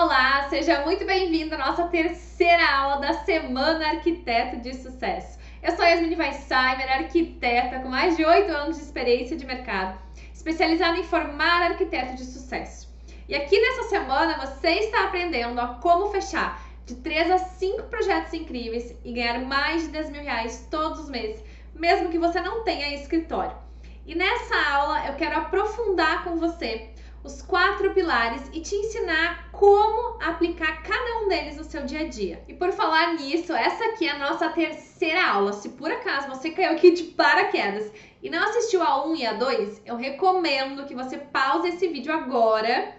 Olá, seja muito bem-vindo à nossa terceira aula da Semana Arquiteto de Sucesso. Eu sou Yasmine Weissheimer, arquiteta com mais de 8 anos de experiência de mercado, especializada em formar arquiteto de sucesso. E aqui nessa semana você está aprendendo a como fechar de 3 a 5 projetos incríveis e ganhar mais de 10 mil reais todos os meses, mesmo que você não tenha escritório. E nessa aula eu quero aprofundar com você os 4 pilares e te ensinar como aplicar cada um deles no seu dia a dia. E por falar nisso, essa aqui é a nossa terceira aula. Se por acaso você caiu aqui de paraquedas e não assistiu a 1 e a 2, eu recomendo que você pause esse vídeo agora,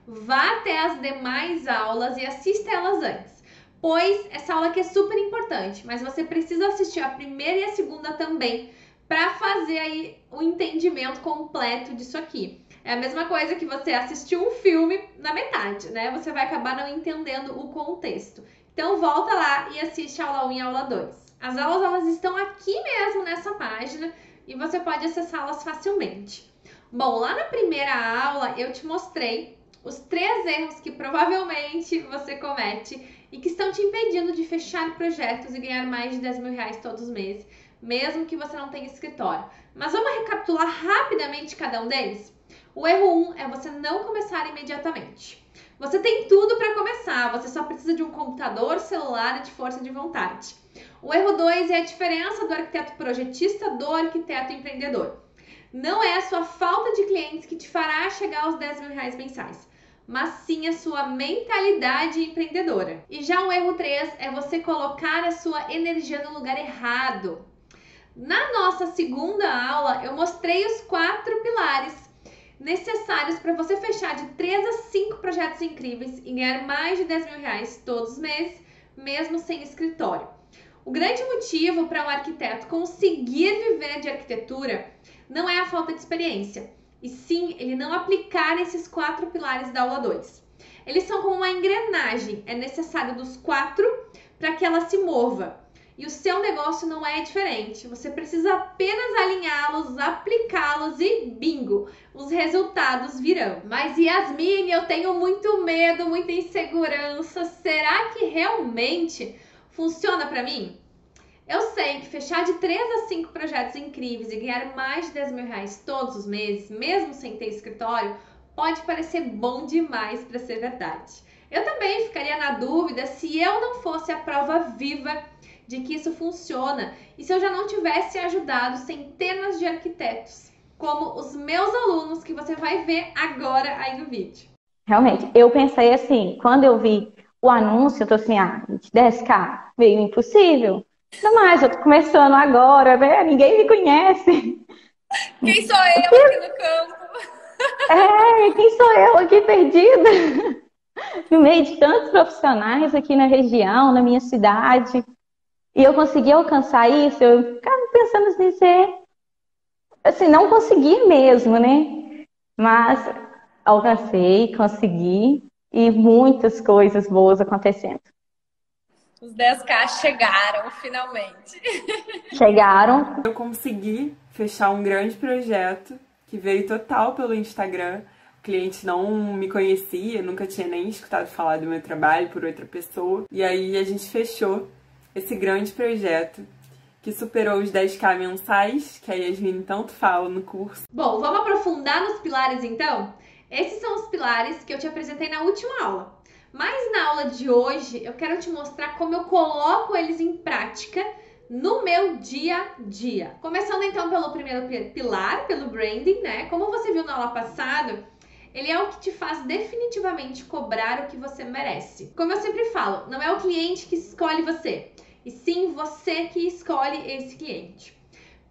vá até as demais aulas e assista elas antes. Pois essa aula aqui é super importante, mas você precisa assistir a primeira e a segunda também para fazer aí o entendimento completo disso aqui. É a mesma coisa que você assistir um filme na metade, né? Você vai acabar não entendendo o contexto. Então volta lá e assiste a aula 1 e a aula 2. As aulas elas estão aqui mesmo nessa página e você pode acessá-las facilmente. Bom, lá na primeira aula eu te mostrei os 3 erros que provavelmente você comete e que estão te impedindo de fechar projetos e ganhar mais de 10 mil reais todos os meses, mesmo que você não tenha escritório. Mas vamos recapitular rapidamente cada um deles? O erro 1 é você não começar imediatamente. Você tem tudo para começar, você só precisa de um computador, celular e de força de vontade. O erro 2 é a diferença do arquiteto projetista do arquiteto empreendedor. Não é a sua falta de clientes que te fará chegar aos 10 mil reais mensais, mas sim a sua mentalidade empreendedora. E já o erro 3 é você colocar a sua energia no lugar errado. Na nossa segunda aula, eu mostrei os 4 pilares necessários para você fechar de 3 a 5 projetos incríveis e ganhar mais de 10 mil reais todos os meses, mesmo sem escritório. O grande motivo para um arquiteto conseguir viver de arquitetura não é a falta de experiência, e sim ele não aplicar esses 4 pilares da aula 2. Eles são como uma engrenagem, é necessário dos 4 para que ela se mova. E o seu negócio não é diferente. Você precisa apenas alinhá-los, aplicá-los e bingo, os resultados virão. Mas Yasmine, eu tenho muito medo, muita insegurança. Será que realmente funciona para mim? Eu sei que fechar de 3 a 5 projetos incríveis e ganhar mais de 10 mil reais todos os meses, mesmo sem ter escritório, pode parecer bom demais para ser verdade. Eu também ficaria na dúvida se eu não fosse a prova viva de que isso funciona e se eu já não tivesse ajudado centenas de arquitetos, como os meus alunos que você vai ver agora aí no vídeo. Realmente, eu pensei assim, quando eu vi o anúncio, eu tô assim, 10K, meio impossível. Ainda mais, eu tô começando agora, né? Ninguém me conhece. Quem sou eu aqui no campo? Quem sou eu aqui perdida? No meio de tantos profissionais aqui na região, na minha cidade. E eu consegui alcançar isso, eu ficava pensando assim, não consegui mesmo, né? Mas alcancei, consegui e muitas coisas boas acontecendo. Os 10K chegaram, finalmente. Chegaram. Eu consegui fechar um grande projeto que veio total pelo Instagram. O cliente não me conhecia, nunca tinha nem escutado falar do meu trabalho por outra pessoa. E aí a gente fechou esse grande projeto que superou os 10K mensais, que a Yasmine tanto fala no curso. Bom, vamos aprofundar nos pilares então? Esses são os pilares que eu te apresentei na última aula. Mas na aula de hoje eu quero te mostrar como eu coloco eles em prática no meu dia a dia. Começando então pelo primeiro pilar, pelo branding, né? Como você viu na aula passada, ele é o que te faz definitivamente cobrar o que você merece. Como eu sempre falo, não é o cliente que escolhe você, e sim você que escolhe esse cliente.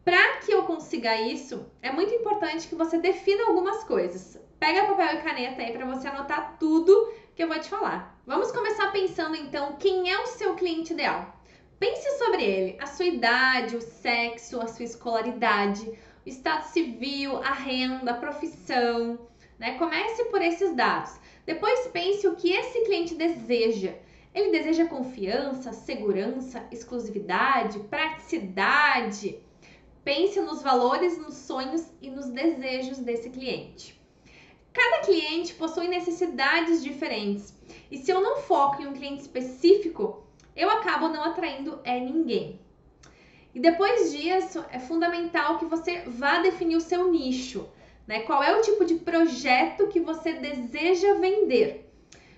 Para que eu consiga isso, é muito importante que você defina algumas coisas. Pega papel e caneta aí para você anotar tudo que eu vou te falar. Vamos começar pensando então quem é o seu cliente ideal. Pense sobre ele, a sua idade, o sexo, a sua escolaridade, o estado civil, a renda, a profissão, né? Comece por esses dados. Depois pense o que esse cliente deseja. Ele deseja confiança, segurança, exclusividade, praticidade. Pense nos valores, nos sonhos e nos desejos desse cliente. Cada cliente possui necessidades diferentes E se eu não foco em um cliente específico, eu acabo não atraindo ninguém. E depois disso, é fundamental que você vá definir o seu nicho, né? Qual é o tipo de projeto que você deseja vender?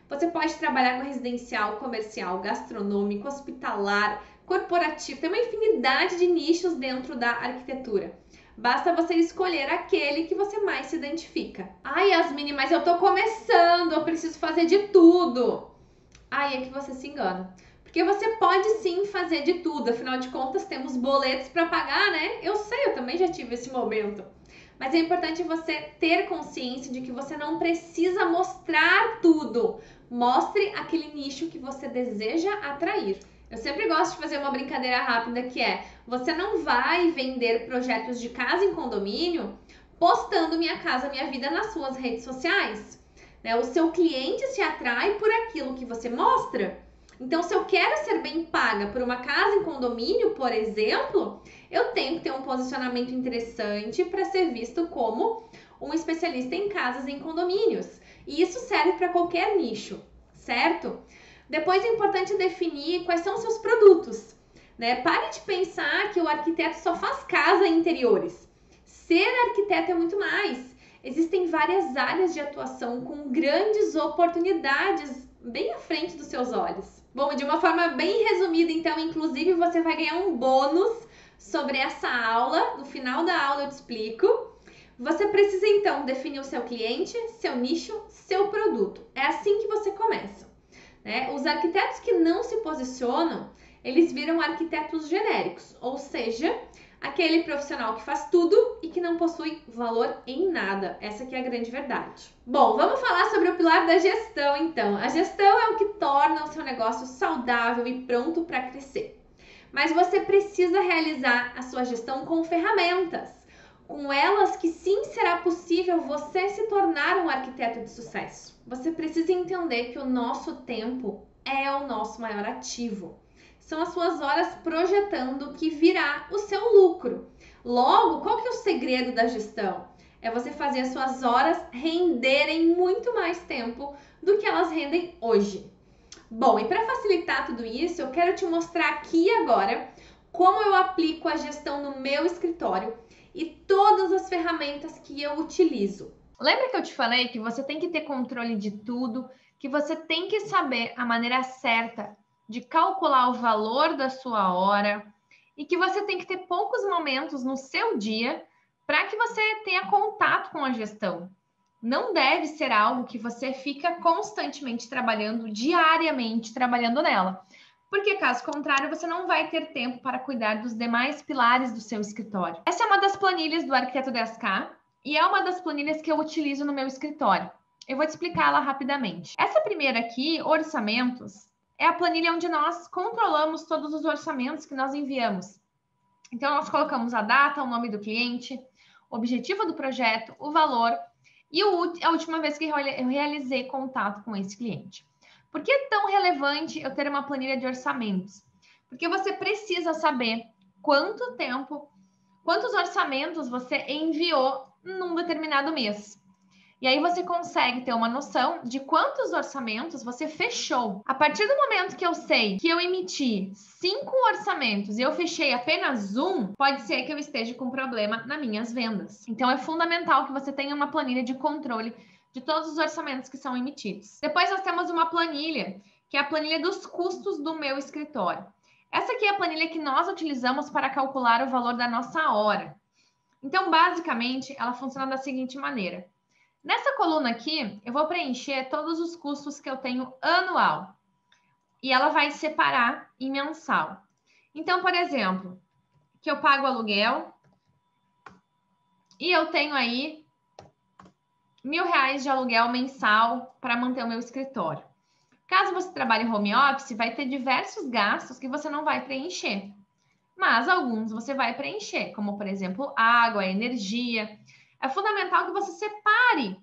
Você pode trabalhar com residencial, comercial, gastronômico, hospitalar, corporativo. Tem uma infinidade de nichos dentro da arquitetura. Basta você escolher aquele que você mais se identifica. Ai, Yasmine, mas eu tô começando, eu preciso fazer de tudo. Aí é que você se engana. Porque você pode sim fazer de tudo, afinal de contas temos boletos para pagar, né? Eu sei, eu também já tive esse momento. Mas é importante você ter consciência de que você não precisa mostrar tudo. Mostre aquele nicho que você deseja atrair. Eu sempre gosto de fazer uma brincadeira rápida que é: você não vai vender projetos de casa em condomínio postando Minha Casa Minha Vida nas suas redes sociais. Né? O seu cliente se atrai por aquilo que você mostra. Então, se eu quero ser bem paga por uma casa em condomínio, por exemplo, eu tenho que ter um posicionamento interessante para ser visto como um especialista em casas em condomínios. E isso serve para qualquer nicho, certo? Depois é importante definir quais são os seus produtos, né? Pare de pensar que o arquiteto só faz casa em interiores. Ser arquiteto é muito mais. Existem várias áreas de atuação com grandes oportunidades bem à frente dos seus olhos. Bom, de uma forma bem resumida, então, inclusive você vai ganhar um bônus sobre essa aula. No final da aula eu te explico. Você precisa, então, definir o seu cliente, seu nicho, seu produto. É assim que você começa, né? Os arquitetos que não se posicionam, eles viram arquitetos genéricos, ou seja, aquele profissional que faz tudo e que não possui valor em nada. Essa aqui é a grande verdade. Bom, vamos falar sobre o pilar da gestão, então. A gestão é o que torna o seu negócio saudável e pronto para crescer. Mas você precisa realizar a sua gestão com ferramentas. Com elas que sim será possível você se tornar um arquiteto de sucesso. Você precisa entender que o nosso tempo é o nosso maior ativo. São as suas horas projetando que virá o seu lucro. Logo, qual que é o segredo da gestão? É você fazer as suas horas renderem muito mais tempo do que elas rendem hoje. Bom, e para facilitar tudo isso, eu quero te mostrar aqui agora como eu aplico a gestão no meu escritório e todas as ferramentas que eu utilizo. Lembra que eu te falei que você tem que ter controle de tudo, que você tem que saber a maneira certa de calcular o valor da sua hora e que você tem que ter poucos momentos no seu dia para que você tenha contato com a gestão. Não deve ser algo que você fica constantemente trabalhando, diariamente trabalhando nela. Porque, caso contrário, você não vai ter tempo para cuidar dos demais pilares do seu escritório. Essa é uma das planilhas do Arquiteto 10K e é uma das planilhas que eu utilizo no meu escritório. Eu vou te explicá-la rapidamente. Essa primeira aqui, orçamentos, é a planilha onde nós controlamos todos os orçamentos que nós enviamos. Então, nós colocamos a data, o nome do cliente, o objetivo do projeto, o valor e a última vez que eu realizei contato com esse cliente. Por que é tão relevante eu ter uma planilha de orçamentos? Porque você precisa saber quanto tempo, quantos orçamentos você enviou num determinado mês. E aí você consegue ter uma noção de quantos orçamentos você fechou. A partir do momento que eu sei que eu emiti 5 orçamentos e eu fechei apenas um, pode ser que eu esteja com problema nas minhas vendas. Então é fundamental que você tenha uma planilha de controle de todos os orçamentos que são emitidos. Depois nós temos uma planilha, que é a planilha dos custos do meu escritório. Essa aqui é a planilha que nós utilizamos para calcular o valor da nossa hora. Então, basicamente, ela funciona da seguinte maneira. Nessa coluna aqui, eu vou preencher todos os custos que eu tenho anual. E ela vai separar em mensal. Então, por exemplo, que eu pago aluguel e eu tenho aí R$1.000 de aluguel mensal para manter o meu escritório. Caso você trabalhe em home office, vai ter diversos gastos que você não vai preencher. Mas alguns você vai preencher, como, por exemplo, água, energia. É fundamental que você separe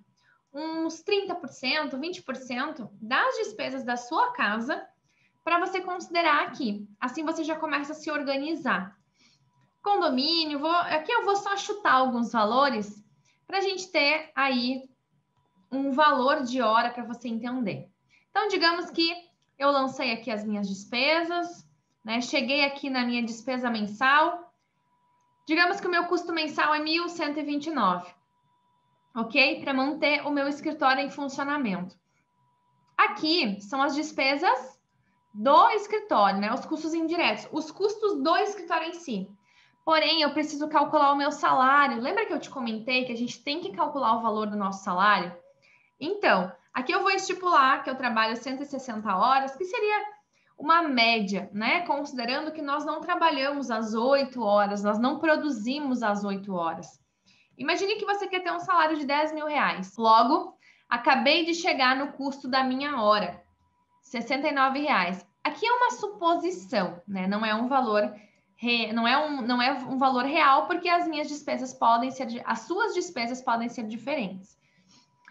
uns 30%, 20% das despesas da sua casa para você considerar aqui. Assim você já começa a se organizar. Condomínio, aqui eu vou só chutar alguns valores para a gente ter aí um valor de hora para você entender. Então, digamos que eu lancei aqui as minhas despesas, né? Cheguei aqui na minha despesa mensal. Digamos que o meu custo mensal é 1.129, ok? Para manter o meu escritório em funcionamento. Aqui são as despesas do escritório, né? Os custos indiretos, os custos do escritório em si. Porém, eu preciso calcular o meu salário. Lembra que eu te comentei que a gente tem que calcular o valor do nosso salário? Então, aqui eu vou estipular que eu trabalho 160 horas, que seria uma média, né? Considerando que nós não trabalhamos às 8 horas, nós não produzimos às 8 horas. Imagine que você quer ter um salário de 10 mil reais. Logo, acabei de chegar no custo da minha hora, R$ 69 reais. Aqui é uma suposição, né? Não é um valor não é um valor real, porque as minhas despesas podem ser, as suas despesas podem ser diferentes.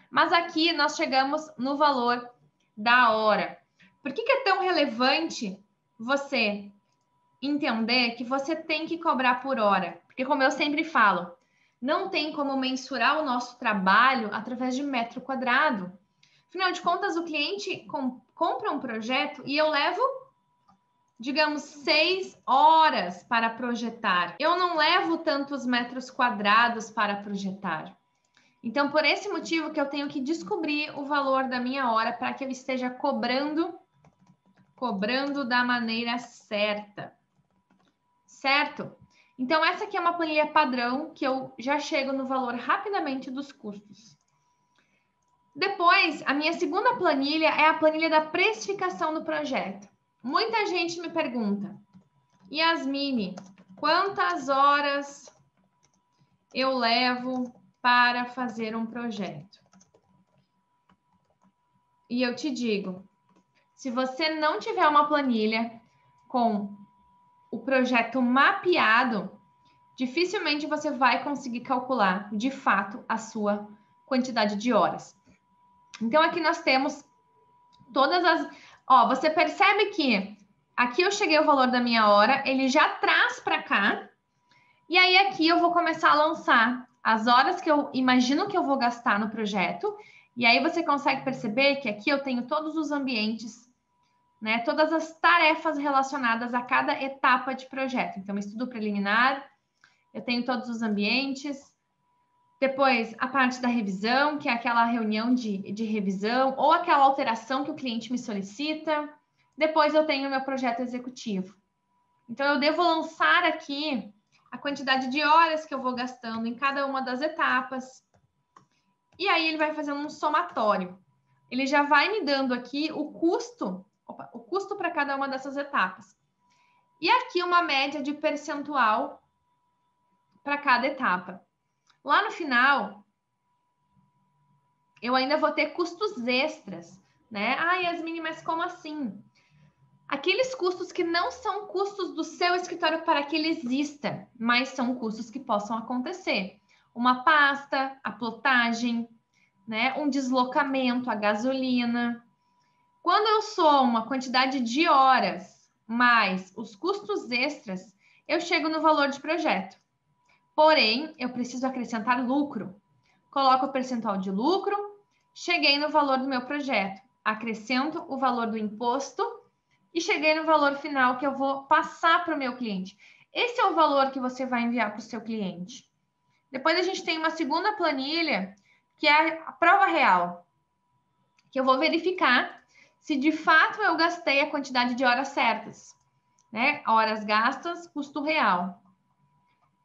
Mas aqui nós chegamos no valor da hora. Por que é tão relevante você entender que você tem que cobrar por hora? Porque, como eu sempre falo, não tem como mensurar o nosso trabalho através de metro quadrado. Afinal de contas, o cliente compra um projeto e eu levo, digamos, 6 horas para projetar. Eu não levo tantos metros quadrados para projetar. Então, por esse motivo que eu tenho que descobrir o valor da minha hora para que eu esteja cobrando da maneira certa. Certo? Então, essa aqui é uma planilha padrão que eu já chego no valor rapidamente dos custos. Depois, a minha segunda planilha é a planilha da precificação do projeto. Muita gente me pergunta, Yasmine, quantas horas eu levo para fazer um projeto? E eu te digo, se você não tiver uma planilha com o projeto mapeado, dificilmente você vai conseguir calcular de fato a sua quantidade de horas. Então, aqui nós temos todas as... Ó, você percebe que aqui eu cheguei ao valor da minha hora, ele já traz para cá, e aí aqui eu vou começar a lançar as horas que eu imagino que eu vou gastar no projeto, e aí você consegue perceber que aqui eu tenho todos os ambientes, né? Todas as tarefas relacionadas a cada etapa de projeto. Então, estudo preliminar, eu tenho todos os ambientes. Depois, a parte da revisão, que é aquela reunião de revisão, ou aquela alteração que o cliente me solicita. Depois, eu tenho o meu projeto executivo. Então, eu devo lançar aqui a quantidade de horas que eu vou gastando em cada uma das etapas. E aí, ele vai fazendo um somatório. Ele já vai me dando aqui o custo para cada uma dessas etapas. E aqui uma média de percentual para cada etapa. Lá no final, eu ainda vou ter custos extras, né? Ah, Yasmine, mas como assim? Aqueles custos que não são custos do seu escritório para que ele exista, mas são custos que possam acontecer. Uma pasta, a plotagem, né? Um deslocamento, a gasolina. Quando eu somo a quantidade de horas mais os custos extras, eu chego no valor de projeto. Porém, eu preciso acrescentar lucro. Coloco o percentual de lucro, cheguei no valor do meu projeto. Acrescento o valor do imposto e cheguei no valor final que eu vou passar para o meu cliente. Esse é o valor que você vai enviar para o seu cliente. Depois a gente tem uma segunda planilha, que é a prova real, que eu vou verificar se de fato eu gastei a quantidade de horas certas, né? Horas gastas, custo real.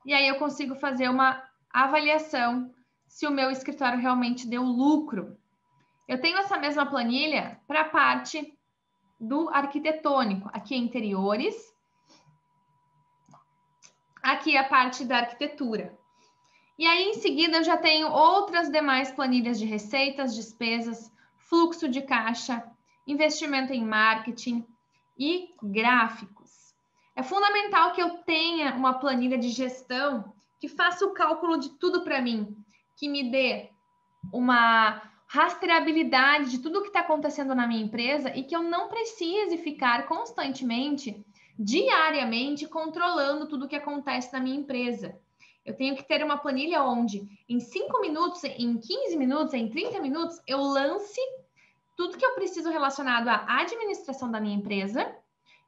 E aí eu consigo fazer uma avaliação se o meu escritório realmente deu lucro. Eu tenho essa mesma planilha para a parte do arquitetônico. Aqui é interiores. Aqui é a parte da arquitetura. E aí, em seguida, eu já tenho outras demais planilhas de receitas, despesas, fluxo de caixa, investimento em marketing e gráficos. É fundamental que eu tenha uma planilha de gestão que faça o cálculo de tudo para mim, que me dê uma rastreabilidade de tudo o que está acontecendo na minha empresa e que eu não precise ficar constantemente, diariamente, controlando tudo o que acontece na minha empresa. Eu tenho que ter uma planilha onde, em 5 minutos, em 15 minutos, em 30 minutos, eu lance tudo que eu preciso relacionado à administração da minha empresa,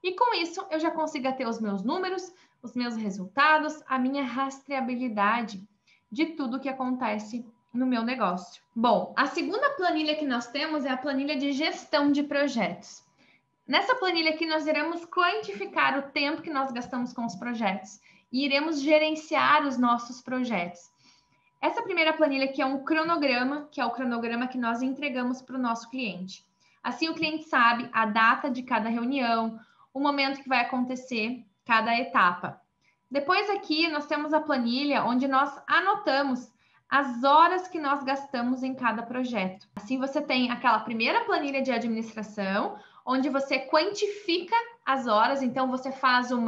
e com isso eu já consiga ter os meus números, os meus resultados, a minha rastreabilidade de tudo que acontece no meu negócio. Bom, a segunda planilha que nós temos é a planilha de gestão de projetos. Nessa planilha aqui, nós iremos quantificar o tempo que nós gastamos com os projetos e iremos gerenciar os nossos projetos. Essa primeira planilha aqui é um cronograma, que é o cronograma que nós entregamos para o nosso cliente. Assim, o cliente sabe a data de cada reunião, o momento que vai acontecer cada etapa. Depois aqui, nós temos a planilha onde nós anotamos as horas que nós gastamos em cada projeto. Assim, você tem aquela primeira planilha de administração, onde você quantifica as horas, então você faz um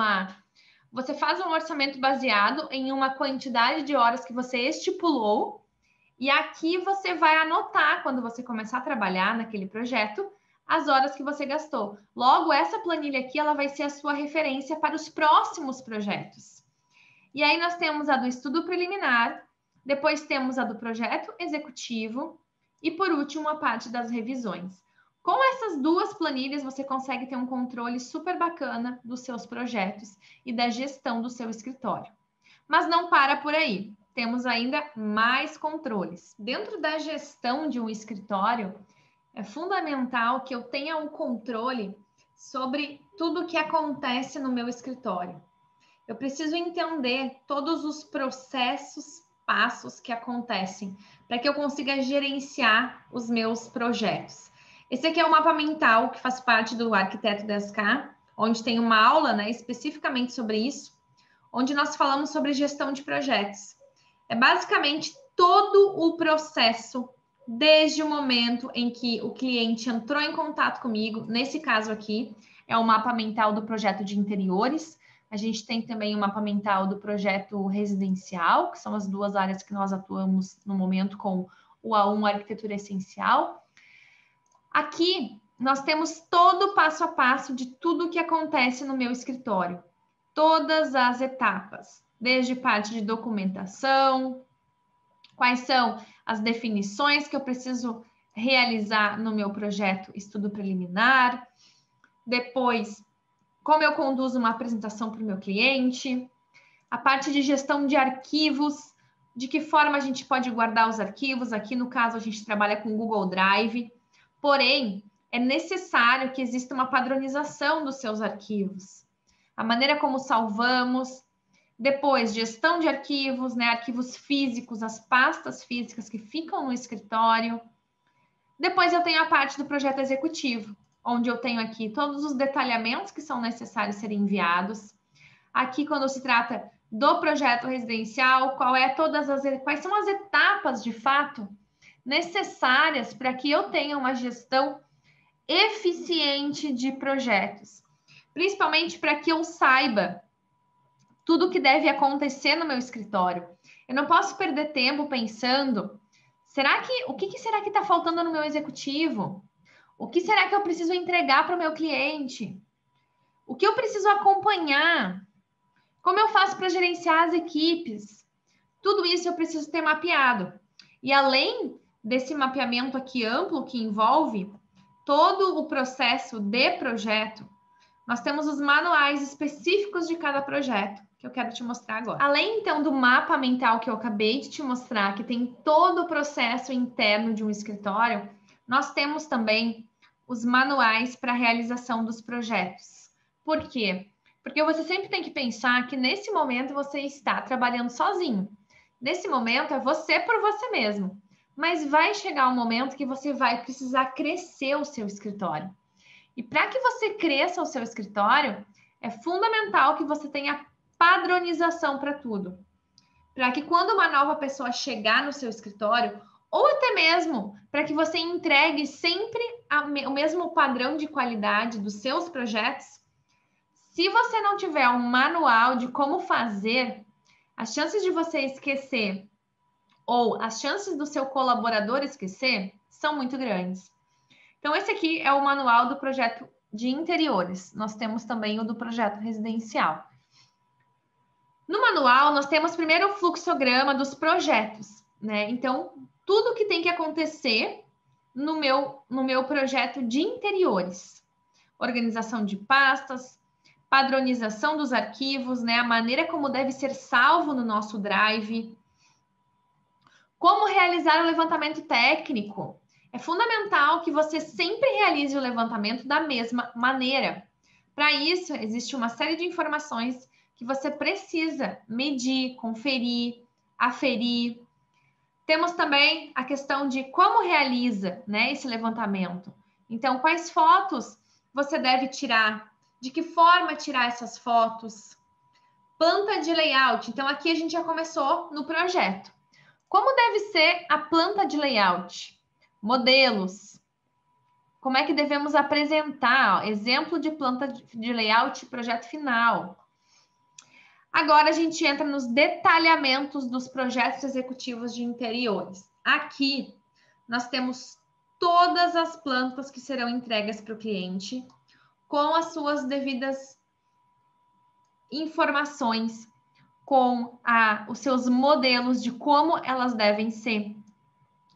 orçamento baseado em uma quantidade de horas que você estipulou, e aqui você vai anotar, quando você começar a trabalhar naquele projeto, as horas que você gastou. Logo, essa planilha aqui, ela vai ser a sua referência para os próximos projetos. E aí nós temos a do estudo preliminar, depois temos a do projeto executivo e, por último, a parte das revisões. Com essas duas planilhas, você consegue ter um controle super bacana dos seus projetos e da gestão do seu escritório. Mas não para por aí. Temos ainda mais controles. Dentro da gestão de um escritório, é fundamental que eu tenha um controle sobre tudo o que acontece no meu escritório. Eu preciso entender todos os processos, passos que acontecem, para que eu consiga gerenciar os meus projetos. Esse aqui é o mapa mental, que faz parte do Arquiteto 10K, onde tem uma aula, né, especificamente sobre isso, onde nós falamos sobre gestão de projetos. É basicamente todo o processo, desde o momento em que o cliente entrou em contato comigo, nesse caso aqui, é o mapa mental do projeto de interiores. A gente tem também o mapa mental do projeto residencial, que são as duas áreas que nós atuamos no momento com o A1 Arquitetura Essencial. Aqui, nós temos todo o passo a passo de tudo o que acontece no meu escritório. Todas as etapas, desde parte de documentação, quais são as definições que eu preciso realizar no meu projeto estudo preliminar, depois, como eu conduzo uma apresentação para o meu cliente, a parte de gestão de arquivos, de que forma a gente pode guardar os arquivos. Aqui, no caso, a gente trabalha com Google Drive, porém, é necessário que exista uma padronização dos seus arquivos. A maneira como salvamos, depois, gestão de arquivos, né? Arquivos físicos, as pastas físicas que ficam no escritório. Depois eu tenho a parte do projeto executivo, onde eu tenho aqui todos os detalhamentos que são necessários serem enviados. Aqui, quando se trata do projeto residencial, quais são as etapas, de fato, necessárias para que eu tenha uma gestão eficiente de projetos. Principalmente para que eu saiba tudo o que deve acontecer no meu escritório. Eu não posso perder tempo pensando, o que será que está faltando no meu executivo? O que será que eu preciso entregar para o meu cliente? O que eu preciso acompanhar? Como eu faço para gerenciar as equipes? Tudo isso eu preciso ter mapeado. E além desse mapeamento aqui amplo, que envolve todo o processo de projeto, nós temos os manuais específicos de cada projeto, que eu quero te mostrar agora. Além, então, do mapa mental que eu acabei de te mostrar, que tem todo o processo interno de um escritório, nós temos também os manuais para a realização dos projetos. Por quê? Porque você sempre tem que pensar que nesse momento você está trabalhando sozinho. Nesse momento é você por você mesmo. Mas vai chegar um momento que você vai precisar crescer o seu escritório. E para que você cresça o seu escritório, é fundamental que você tenha padronização para tudo. Para que quando uma nova pessoa chegar no seu escritório, ou até mesmo para que você entregue sempre o mesmo padrão de qualidade dos seus projetos, se você não tiver um manual de como fazer, as chances de você esquecer ou as chances do seu colaborador esquecer são muito grandes. Então, esse aqui é o manual do projeto de interiores. Nós temos também o do projeto residencial. No manual, nós temos primeiro o fluxograma dos projetos, né? Então, tudo que tem que acontecer no meu projeto de interiores. Organização de pastas, padronização dos arquivos, né? A maneira como deve ser salvo no nosso Drive. Como realizar o levantamento técnico. É fundamental que você sempre realize o levantamento da mesma maneira. Para isso, existe uma série de informações que você precisa medir, conferir, aferir. Temos também a questão de como realiza, né, esse levantamento. Então, quais fotos você deve tirar? De que forma tirar essas fotos? Planta de layout. Então, aqui a gente já começou no projeto. Como deve ser a planta de layout? Modelos. Como é que devemos apresentar? Exemplo de planta de layout, projeto final. Agora a gente entra nos detalhamentos dos projetos executivos de interiores. Aqui nós temos todas as plantas que serão entregues para o cliente, com as suas devidas informações, com os seus modelos de como elas devem ser,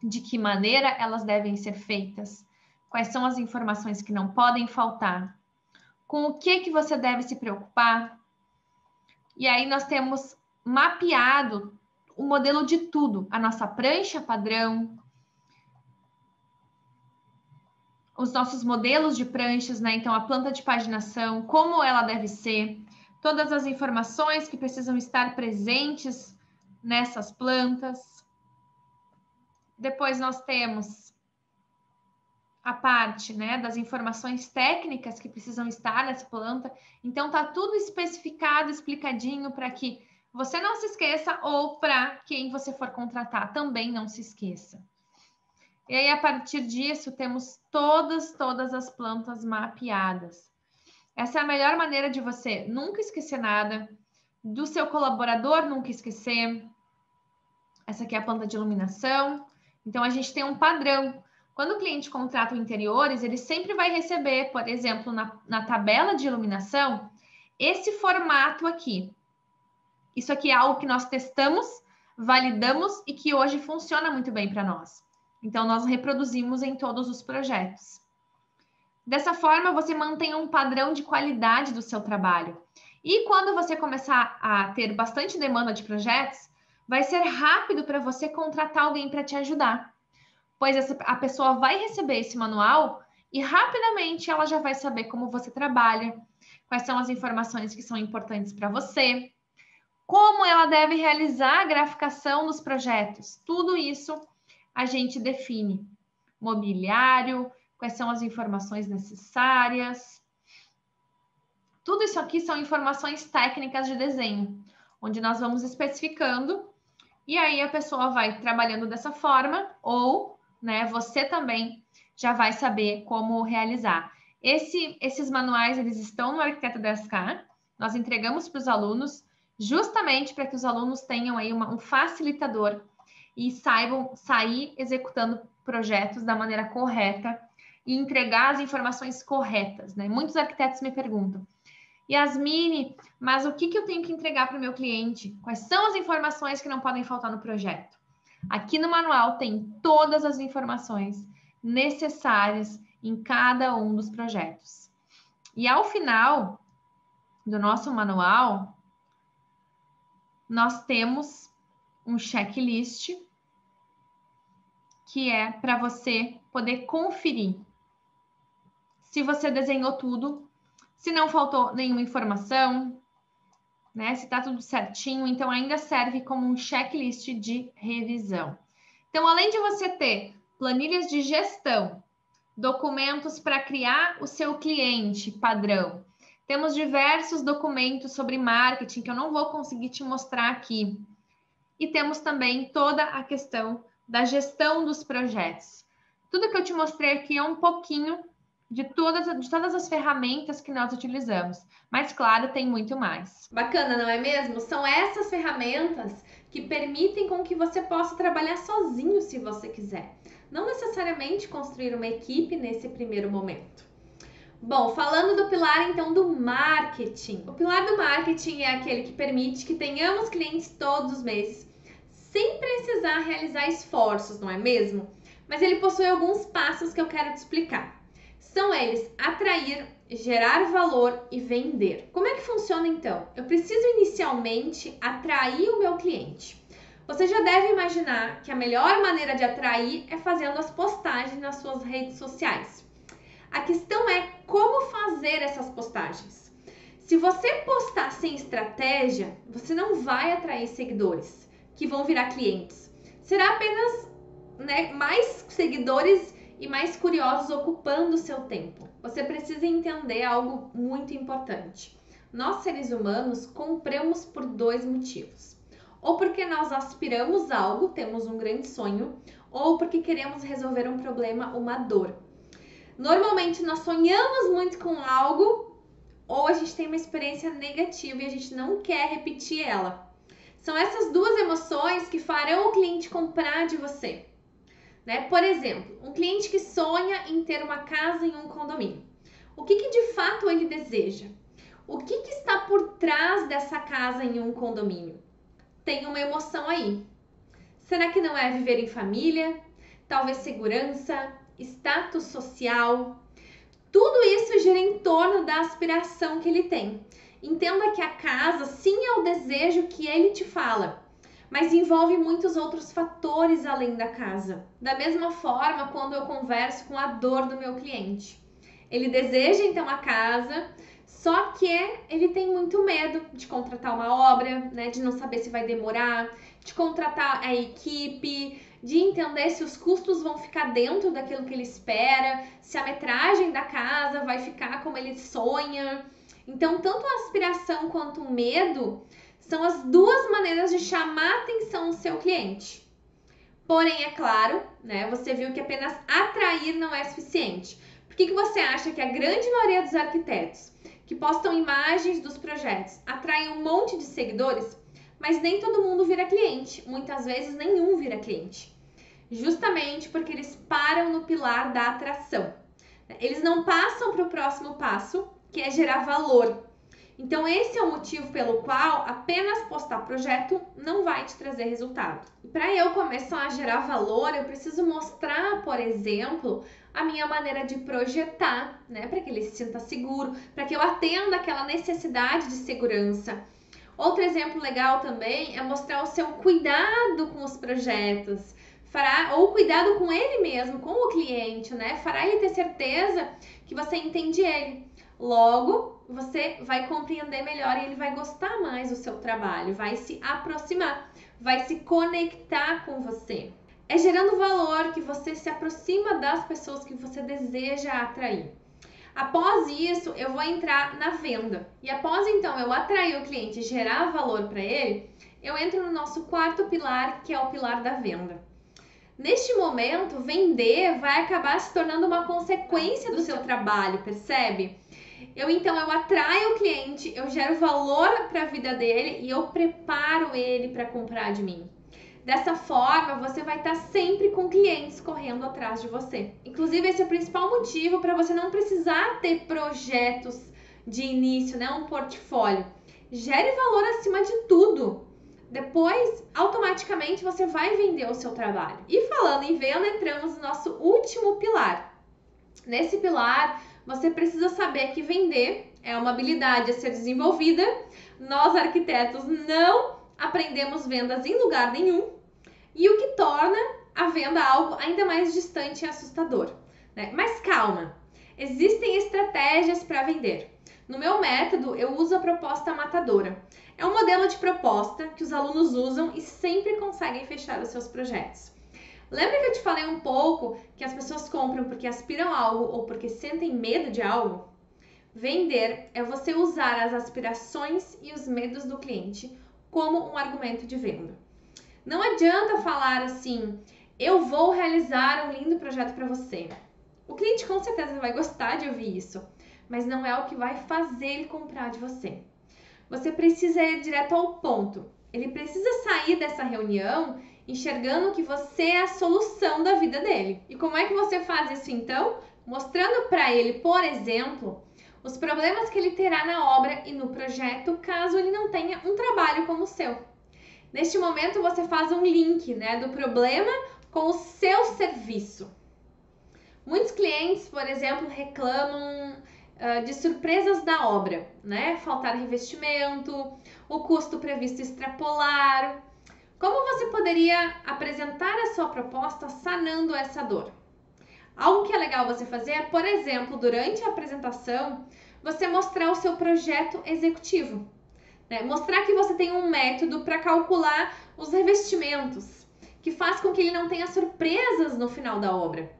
de que maneira elas devem ser feitas, quais são as informações que não podem faltar, com o que você deve se preocupar. E aí nós temos mapeado o modelo de tudo, a nossa prancha padrão, os nossos modelos de pranchas, né? Então, a planta de paginação, como ela deve ser, todas as informações que precisam estar presentes nessas plantas. Depois nós temos a parte, né, das informações técnicas que precisam estar nessa planta. Então, tá tudo especificado, explicadinho para que você não se esqueça ou para quem você for contratar também não se esqueça. E aí, a partir disso, temos todas as plantas mapeadas. Essa é a melhor maneira de você nunca esquecer nada, do seu colaborador nunca esquecer. Essa aqui é a planta de iluminação. Então, a gente tem um padrão. Quando o cliente contrata o interiores, ele sempre vai receber, por exemplo, na tabela de iluminação, esse formato aqui. Isso aqui é algo que nós testamos, validamos e que hoje funciona muito bem para nós. Então, nós reproduzimos em todos os projetos. Dessa forma, você mantém um padrão de qualidade do seu trabalho. E quando você começar a ter bastante demanda de projetos, vai ser rápido para você contratar alguém para te ajudar. Pois a pessoa vai receber esse manual e rapidamente ela já vai saber como você trabalha, quais são as informações que são importantes para você, como ela deve realizar a graficação dos projetos. Tudo isso a gente define. Mobiliário, quais são as informações necessárias. Tudo isso aqui são informações técnicas de desenho, onde nós vamos especificando e aí a pessoa vai trabalhando dessa forma ou, né, você também já vai saber como realizar. Esses manuais, eles estão no Arquiteto 10K, nós entregamos para os alunos justamente para que os alunos tenham aí um facilitador e saibam sair executando projetos da maneira correta e entregar as informações corretas, né? Muitos arquitetos me perguntam, Yasmine, mas o que eu tenho que entregar para o meu cliente? Quais são as informações que não podem faltar no projeto? Aqui no manual tem todas as informações necessárias em cada um dos projetos. E ao final do nosso manual, nós temos um checklist que é para você poder conferir se você desenhou tudo, se não faltou nenhuma informação, né? Se está tudo certinho, então ainda serve como um checklist de revisão. Então, além de você ter planilhas de gestão, documentos para criar o seu cliente padrão, temos diversos documentos sobre marketing que eu não vou conseguir te mostrar aqui. E temos também toda a questão da gestão dos projetos. Tudo que eu te mostrei aqui é um pouquinho de todas as ferramentas que nós utilizamos. Mas, claro, tem muito mais. Bacana, não é mesmo? São essas ferramentas que permitem com que você possa trabalhar sozinho se você quiser. Não necessariamente construir uma equipe nesse primeiro momento. Bom, falando do pilar, então, do marketing. O pilar do marketing é aquele que permite que tenhamos clientes todos os meses, sem precisar realizar esforços, não é mesmo? mas ele possui alguns passos que eu quero te explicar. São eles: atrair, gerar valor e vender. Como é que funciona então? Eu preciso inicialmente atrair o meu cliente. Você já deve imaginar que a melhor maneira de atrair é fazendo as postagens nas suas redes sociais. A questão é como fazer essas postagens. Se você postar sem estratégia, você não vai atrair seguidores que vão virar clientes. Será apenas, mais seguidores e mais curiosos ocupando o seu tempo. Você precisa entender algo muito importante. Nós, seres humanos, compramos por 2 motivos. Ou porque nós aspiramos algo, temos um grande sonho, ou porque queremos resolver um problema, uma dor. Normalmente nós sonhamos muito com algo, ou a gente tem uma experiência negativa e a gente não quer repetir ela. São essas 2 emoções que farão o cliente comprar de você. Por exemplo, um cliente que sonha em ter uma casa em um condomínio. O que de fato ele deseja? O que está por trás dessa casa em um condomínio? Tem uma emoção aí. Será que não é viver em família? Talvez segurança, status social? Tudo isso gira em torno da aspiração que ele tem. Entenda que a casa sim é o desejo que ele te fala, mas envolve muitos outros fatores além da casa. Da mesma forma, quando eu converso com a dor do meu cliente. Ele deseja então a casa, só que ele tem muito medo de contratar uma obra, de não saber se vai demorar, de contratar a equipe, de entender se os custos vão ficar dentro daquilo que ele espera, se a metragem da casa vai ficar como ele sonha. Então, tanto a aspiração quanto o medo são as 2 maneiras de chamar a atenção do seu cliente. Porém, é claro, você viu que apenas atrair não é suficiente. Por que você acha que a grande maioria dos arquitetos que postam imagens dos projetos atraem um monte de seguidores, mas nem todo mundo vira cliente? Muitas vezes nenhum vira cliente. Justamente porque eles param no pilar da atração. Eles não passam para o próximo passo, que é gerar valor. Então, esse é o motivo pelo qual apenas postar projeto não vai te trazer resultado. E para eu começar a gerar valor, eu preciso mostrar, por exemplo, a minha maneira de projetar, para que ele se sinta seguro, para que eu atenda aquela necessidade de segurança. Outro exemplo legal também é mostrar o seu cuidado com os projetos, ou cuidado com ele mesmo, com o cliente, fará ele ter certeza que você entende ele. Logo, você vai compreender melhor e ele vai gostar mais do seu trabalho, vai se aproximar, vai se conectar com você. É gerando valor que você se aproxima das pessoas que você deseja atrair. Após isso, eu vou entrar na venda. E após então eu atrair o cliente e gerar valor para ele, eu entro no nosso 4º pilar, que é o pilar da venda. Neste momento, vender vai acabar se tornando uma consequência do seu trabalho, percebe? Eu atraio o cliente, eu gero valor para a vida dele e eu preparo ele para comprar de mim. Dessa forma, você vai estar sempre com clientes correndo atrás de você. Inclusive, esse é o principal motivo para você não precisar ter projetos de início, um portfólio. Gere valor acima de tudo. Depois, automaticamente, você vai vender o seu trabalho. E falando em venda, entramos no nosso último pilar. Nesse pilar, você precisa saber que vender é uma habilidade a ser desenvolvida. Nós, arquitetos, não aprendemos vendas em lugar nenhum, e o que torna a venda algo ainda mais distante e assustador. Mas calma, existem estratégias para vender. No meu método, eu uso a proposta matadora. É um modelo de proposta que os alunos usam e sempre conseguem fechar os seus projetos. Lembra que eu te falei um pouco que as pessoas compram porque aspiram a algo ou porque sentem medo de algo? Vender é você usar as aspirações e os medos do cliente como um argumento de venda. Não adianta falar assim, eu vou realizar um lindo projeto para você. O cliente com certeza vai gostar de ouvir isso, mas não é o que vai fazer ele comprar de você. Você precisa ir direto ao ponto. Ele precisa sair dessa reunião enxergando que você é a solução da vida dele. E como é que você faz isso então? Mostrando para ele, por exemplo, os problemas que ele terá na obra e no projeto, caso ele não tenha um trabalho como o seu. Neste momento, você faz um link, do problema com o seu serviço. Muitos clientes, por exemplo, reclamam de surpresas da obra, né? Faltar revestimento, o custo previsto extrapolar. Como você poderia apresentar a sua proposta sanando essa dor? Algo que é legal você fazer é, por exemplo, durante a apresentação, você mostrar o seu projeto executivo, né? Mostrar que você tem um método para calcular os revestimentos, que faz com que ele não tenha surpresas no final da obra.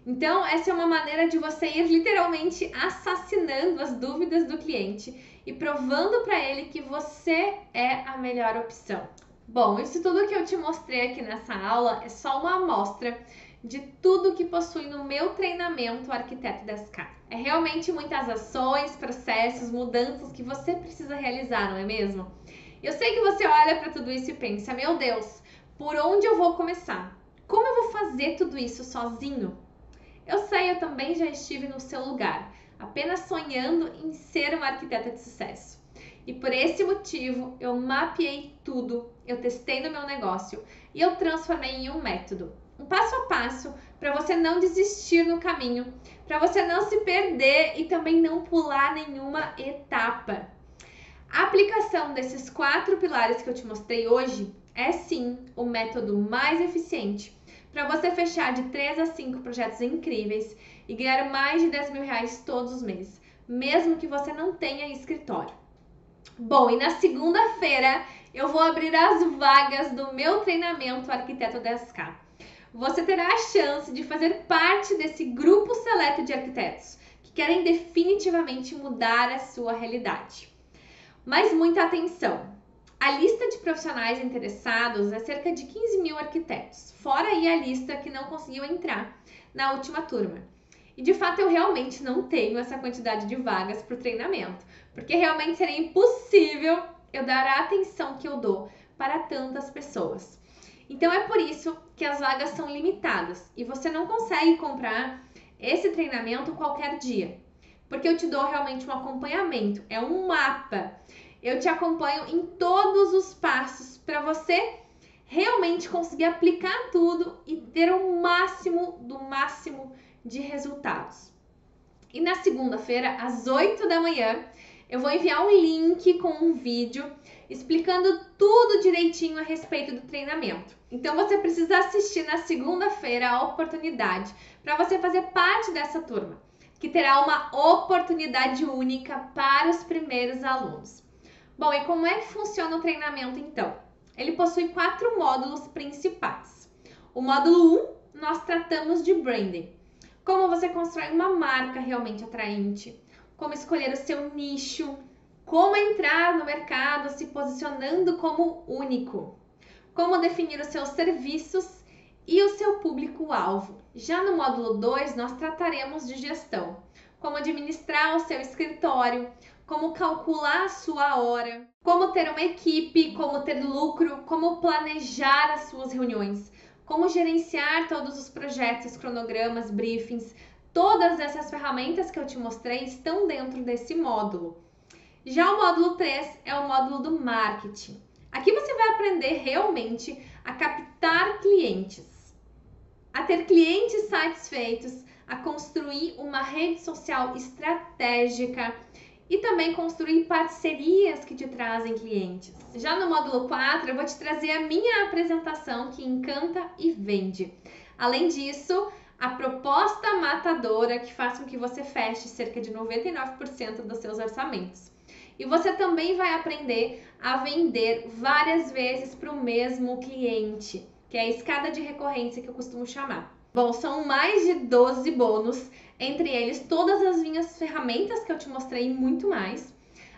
Então, essa é uma maneira de você ir literalmente assassinando as dúvidas do cliente e provando para ele que você é a melhor opção. Bom, isso tudo que eu te mostrei aqui nessa aula é só uma amostra de tudo que possui no meu treinamento Arquiteto 10K. É realmente muitas ações, processos, mudanças que você precisa realizar, não é mesmo? Eu sei que você olha para tudo isso e pensa, meu Deus, por onde eu vou começar? Como eu vou fazer tudo isso sozinho? Eu sei, eu também já estive no seu lugar, apenas sonhando em ser uma arquiteta de sucesso. E por esse motivo, eu mapeei tudo, eu testei no meu negócio e eu transformei em um método. Um passo a passo para você não desistir no caminho, para você não se perder e também não pular nenhuma etapa. A aplicação desses 4 pilares que eu te mostrei hoje é sim o método mais eficiente para você fechar de 3 a 5 projetos incríveis e ganhar mais de R$10.000 todos os meses, mesmo que você não tenha escritório. Bom, e na segunda-feira eu vou abrir as vagas do meu treinamento Arquiteto 10K. Você terá a chance de fazer parte desse grupo seleto de arquitetos que querem definitivamente mudar a sua realidade. Mas muita atenção! A lista de profissionais interessados é cerca de 15.000 arquitetos, fora aí a lista que não conseguiu entrar na última turma. E de fato eu realmente não tenho essa quantidade de vagas para o treinamento, porque realmente seria impossível eu dar a atenção que eu dou para tantas pessoas. Então é por isso que as vagas são limitadas e você não consegue comprar esse treinamento qualquer dia, porque eu te dou realmente um acompanhamento, é um mapa. Eu te acompanho em todos os passos para você realmente conseguir aplicar tudo e ter o máximo do máximo de resultados. E na segunda-feira, às 8 da manhã, eu vou enviar um link com um vídeo explicando tudo direitinho a respeito do treinamento. Então você precisa assistir na segunda-feira a oportunidade para você fazer parte dessa turma, que terá uma oportunidade única para os primeiros alunos. Bom, e como é que funciona o treinamento então? Ele possui 4 módulos principais. O módulo 1, nós tratamos de branding. Como você constrói uma marca realmente atraente, como escolher o seu nicho, como entrar no mercado se posicionando como único, como definir os seus serviços e o seu público-alvo. Já no módulo 2, nós trataremos de gestão, como administrar o seu escritório, como calcular a sua hora, como ter uma equipe, como ter lucro, como planejar as suas reuniões, como gerenciar todos os projetos, cronogramas, briefings. Todas essas ferramentas que eu te mostrei estão dentro desse módulo. Já o módulo 3 é o módulo do marketing. Aqui você vai aprender realmente a captar clientes, a ter clientes satisfeitos, a construir uma rede social estratégica e também construir parcerias que te trazem clientes. Já no módulo 4, eu vou te trazer a minha apresentação que encanta e vende. Além disso, a proposta matadora que faz com que você feche cerca de 99% dos seus orçamentos. E você também vai aprender a vender várias vezes para o mesmo cliente, que é a escada de recorrência que eu costumo chamar. Bom, são mais de 12 bônus, entre eles todas as minhas ferramentas que eu te mostrei e muito mais.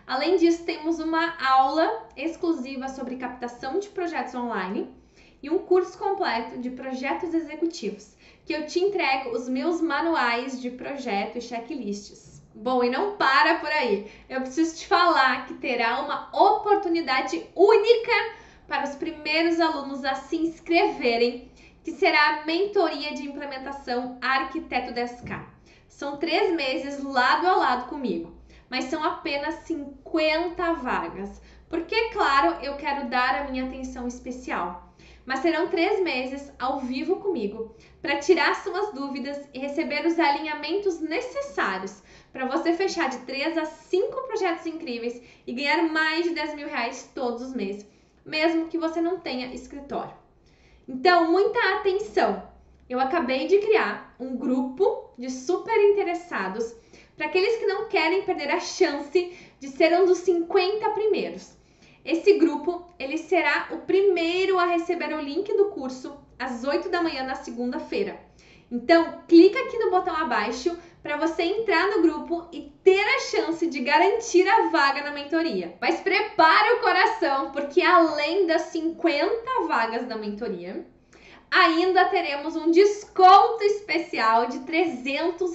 Além disso, temos uma aula exclusiva sobre captação de projetos online e um curso completo de projetos executivos, que eu te entrego os meus manuais de projeto e checklists. Bom, e não para por aí. Eu preciso te falar que terá uma oportunidade única para os primeiros alunos a se inscreverem, que será a mentoria de implementação Arquiteto 10K. São 3 meses lado a lado comigo, mas são apenas 50 vagas, porque, claro, eu quero dar a minha atenção especial. mas serão 3 meses ao vivo comigo para tirar suas dúvidas e receber os alinhamentos necessários para você fechar de 3 a 5 projetos incríveis e ganhar mais de R$ 10.000 todos os meses, mesmo que você não tenha escritório. Então, muita atenção! Eu acabei de criar um grupo de super interessados para aqueles que não querem perder a chance de ser um dos 50 primeiros. Esse grupo, ele será o primeiro a receber o link do curso às 8 da manhã na segunda-feira. Então, clica aqui no botão abaixo para você entrar no grupo e ter a chance de garantir a vaga na mentoria. Mas prepara o coração, porque além das 50 vagas da mentoria, ainda teremos um desconto especial de R$ 300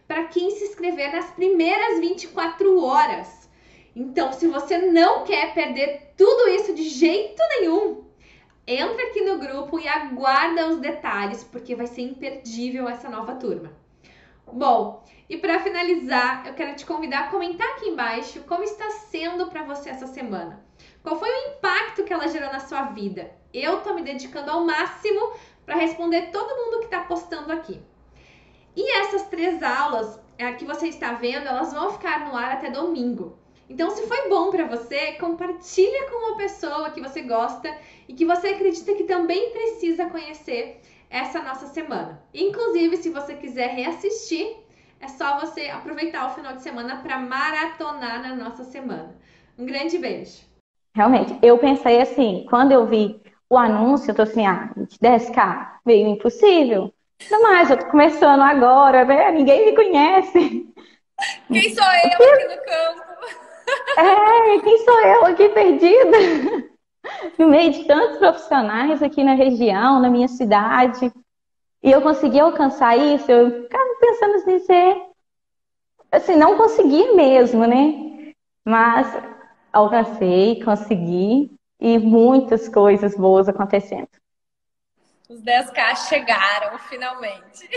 para quem se inscrever nas primeiras 24 horas. Então, se você não quer perder tudo isso de jeito nenhum, entra aqui no grupo e aguarda os detalhes, porque vai ser imperdível essa nova turma. Bom, e para finalizar, eu quero te convidar a comentar aqui embaixo como está sendo para você essa semana. Qual foi o impacto que ela gerou na sua vida? Eu estou me dedicando ao máximo para responder todo mundo que está postando aqui. E essas 3 aulas que você está vendo, elas vão ficar no ar até domingo. Então, se foi bom para você, compartilha com uma pessoa que você gosta e que você acredita que também precisa conhecer essa nossa semana. Inclusive, se você quiser reassistir, é só você aproveitar o final de semana para maratonar na nossa semana. Um grande beijo! Realmente, eu pensei assim, quando eu vi o anúncio, eu tô assim, 10K, meio impossível. Não mais, eu tô começando agora, né? Ninguém me conhece. Quem sou eu aqui no campo? Quem sou eu aqui perdida? No meio de tantos profissionais aqui na região, na minha cidade. E eu consegui alcançar isso, eu ficava pensando assim, não consegui mesmo, né? Mas alcancei, consegui e muitas coisas boas acontecendo. Os 10K chegaram, finalmente.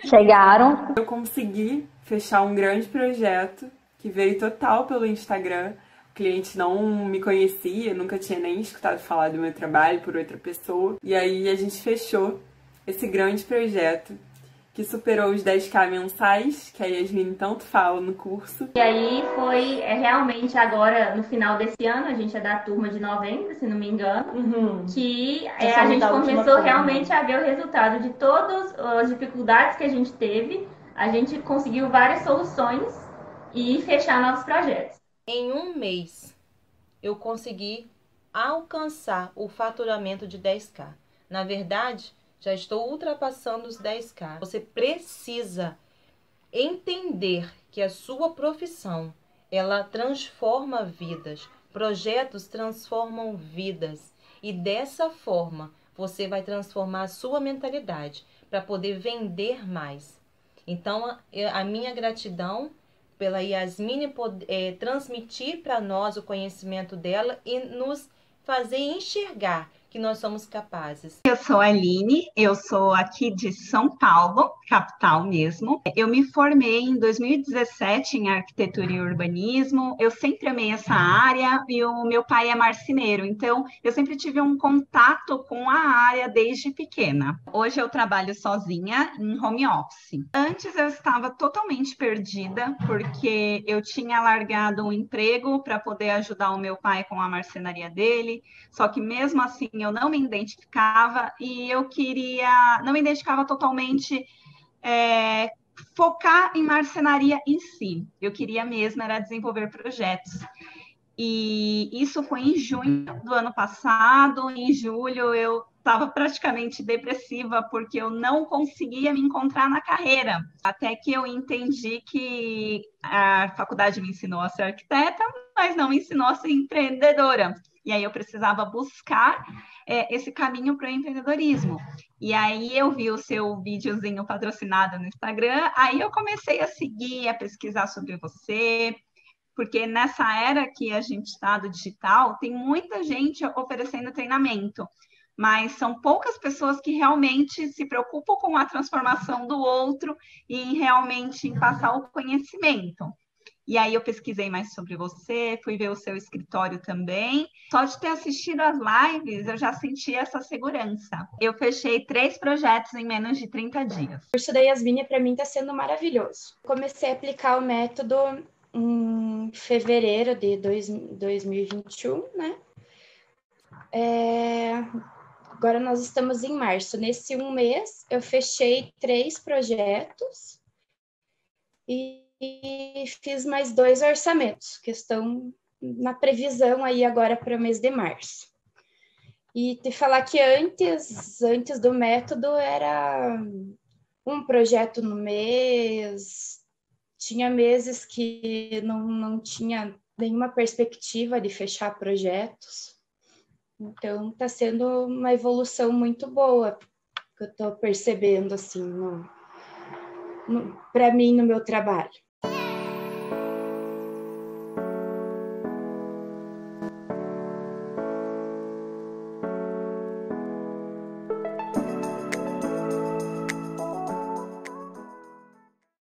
Chegaram. Eu consegui fechar um grande projeto que veio total pelo Instagram. O cliente não me conhecia, nunca tinha nem escutado falar do meu trabalho por outra pessoa. E aí a gente fechou esse grande projeto que superou os 10K mensais, que a Yasmin tanto fala no curso. E aí foi realmente agora, no final desse ano, a gente é da turma de novembro, se não me engano, que a gente começou realmente a ver o resultado de todas as dificuldades que a gente teve. A gente conseguiu várias soluções e fechar novos projetos. Em um mês, eu consegui alcançar o faturamento de 10K. Na verdade, já estou ultrapassando os 10K. Você precisa entender que a sua profissão, ela transforma vidas. Projetos transformam vidas. E dessa forma, você vai transformar a sua mentalidade para poder vender mais. Então, a minha gratidão pela Yasmin transmitir para nós o conhecimento dela e nos fazer enxergar que nós somos capazes. Eu sou a Aline, eu sou aqui de São Paulo, capital mesmo. Eu me formei em 2017 em arquitetura e urbanismo. Eu sempre amei essa área e o meu pai é marceneiro, então eu sempre tive um contato com a área desde pequena. Hoje eu trabalho sozinha em home office. Antes eu estava totalmente perdida porque eu tinha largado um emprego para poder ajudar o meu pai com a marcenaria dele, só que mesmo assim eu não me identificava e não me identificava totalmente focar em marcenaria em si. Eu queria mesmo era desenvolver projetos. E isso foi em junho do ano passado. Em julho eu estava praticamente depressiva porque eu não conseguia me encontrar na carreira. Até que eu entendi que a faculdade me ensinou a ser arquiteta, mas não me ensinou a ser empreendedora. E aí eu precisava buscar esse caminho para o empreendedorismo. E aí eu vi o seu videozinho patrocinado no Instagram, aí eu comecei a seguir, a pesquisar sobre você, porque nessa era que a gente está do digital, tem muita gente oferecendo treinamento, mas são poucas pessoas que realmente se preocupam com a transformação do outro e realmente em passar o conhecimento. E aí eu pesquisei mais sobre você, fui ver o seu escritório também. Só de ter assistido às lives, eu já senti essa segurança. Eu fechei 3 projetos em menos de 30 dias. O curso da Yasmine, para mim, está sendo maravilhoso. Comecei a aplicar o método em fevereiro de 2021, né? Agora nós estamos em março. Nesse um mês, eu fechei 3 projetos e fiz mais 2 orçamentos, que estão na previsão aí agora para o mês de março. E te falar que antes do método era um projeto no mês, tinha meses que não tinha nenhuma perspectiva de fechar projetos. Então, está sendo uma evolução muito boa que eu estou percebendo, assim, para mim, no meu trabalho.